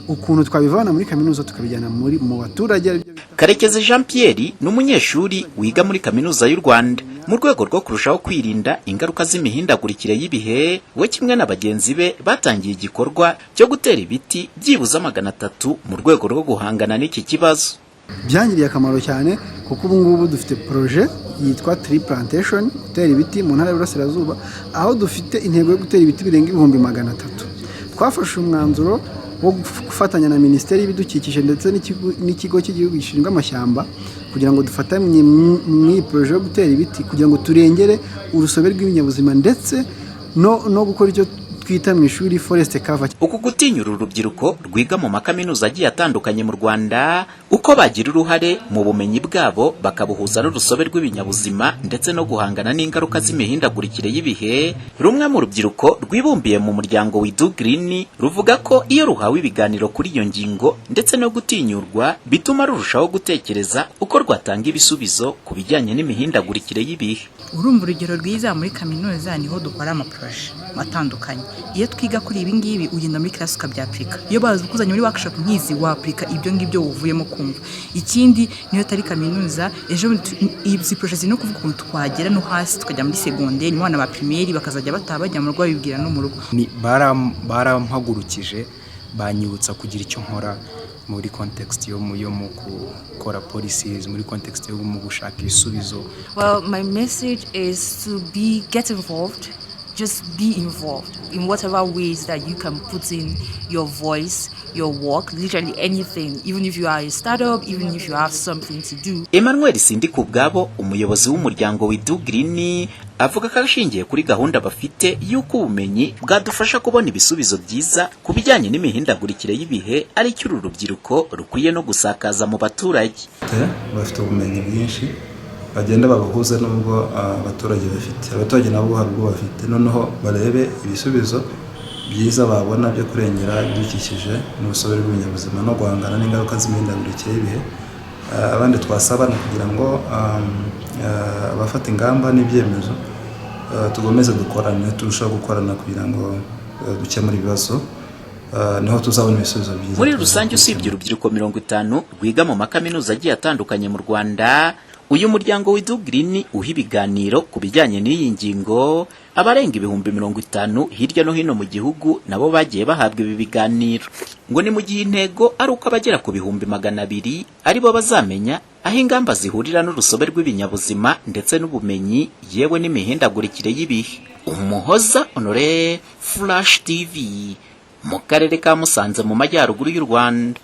ukuntu twabivana muri kaminuza tukabijyana mu baturage. Karekezi Jean Pierre ni umunyeshuri wiga muri kaminuza y'u Rwanda. Mu rwego rwo kurushaho kwirinda ingaruka z'imihindagurikire y'ibihe, we kimwe na bagenzi be batangiye igikorwa cyo gutera ibiti byibuze 300 mu rwego rwo guhangana n'iki kibazo. Byangiriye akamaro cyane kuko ubu ngubu dufite projet yitwa tree plantation, gutera ibiti mu ntara y'Iburasirazuba, aho dufite intego yo gutera ibiti birenga 300. Twafashe umwanzuro wo gufatanya na Minisiteri y'Ibidukikije ndetse n'ikigo cy'igihugu gishinzwe amashyamba kugira ngo dufatanye mu projet yo gutera ibiti kugira ngo turengere urusobe rw'ibinyabuzima ndetse no gukora icyo twita mu ishuri forest cover. Uku gutinyura urubyiruko rwiga mu makaminuza agiye atandukanye mu Rwanda uko bagira uruhare mu bumenyi bwabo bakabuhuza n'urusobe rw'ibinyabuzima ndetse no guhangana n'ingaruka z'imihindagurikire y'ibihe, rumwe mu rubyiruko rwibumbiye mu muryango w'Idu Green ruvuga ko iyo ruhawe ibiganiro kuri iyo ngingo ndetse no gutinyurwa bituma rurushaho gutekereza uko rwatanga ibisubizo ku bijyanye n'imihindagurikire y'ibihe. Urumva urugero rwiza muri kaminuza niho dukora amaproje atandukanye. Iyo twiga kuri ibi ngibi ugenda muri class ukabyapurika. Iyo bazukuzanye muri workshop nkizi wapurika ibyo ngibyo uvuyemo kumva. Ikindi niyo tari kaminuza ejo izi projet no kuvuga ukuntu twagera no hasi tukajya muri secondaire ni bana ba primaire bakazajya batabajya mu rugo bibwira no mu rugo. Ni barampagurukije banyibutsa kugira icyo nkora muri context yo mu gukora policies, muri context yo mu gushaka ibisubizo. Well, my message is to get involved. Just be involved in whatever ways that you can put in your voice, your work, literally anything, even if you are a startup, even if you have something to do. Emmanuel Sindikubwabo, umuyobozi w'umuryango w'Idu Green, avuga ko ashingiye kuri gahunda bafite y'uko ubumenyi bwadufasha kubona ibisubizo byiza ku bijyanye n'imihindagurikire y'ibihe ari cyo urubyiruko rukwiye no gusakaza mu baturage. Bafite ubumenyi bwinshi bagenda babuhuza n'ubwo abaturage nabo hari ubwo bafite, noneho barebe ibisubizo byiza babona byo kurengera ibidukikije n'urusobe rw'ibinyabuzima no guhangana n'ingaruka z'imihindagurikire y'ibihe. Abandi twasaba kugira ngo abafata ingamba n'ibyemezo tugomeze dukorane, turushaho gukorana kugira ngo dukemure ibibazo, niho tuzabona ibisubizo byiza. Muri rusange usibye urubyiruko 50 rwiga mu makaminuza agiye atandukanye mu Rwanda, uyu muryango w'Idu Green uha ibiganiro ku bijyanye n'iyi ngingo abarenga 50,000 hirya no hino mu gihugu nabo bagiye bahabwa ibi biganiro. Ngo ni mu gihe intego ari uko abagera ku 200,000 aribo bazamenya aho ingamba zihurira n'urusobe rw'ibinyabuzima ndetse n'ubumenyi yewe n'imihindagurikire y'ibihe. Umuhoza Honore, Flash TV, mu karere ka Musanze mu majyaruguru y'u Rwanda.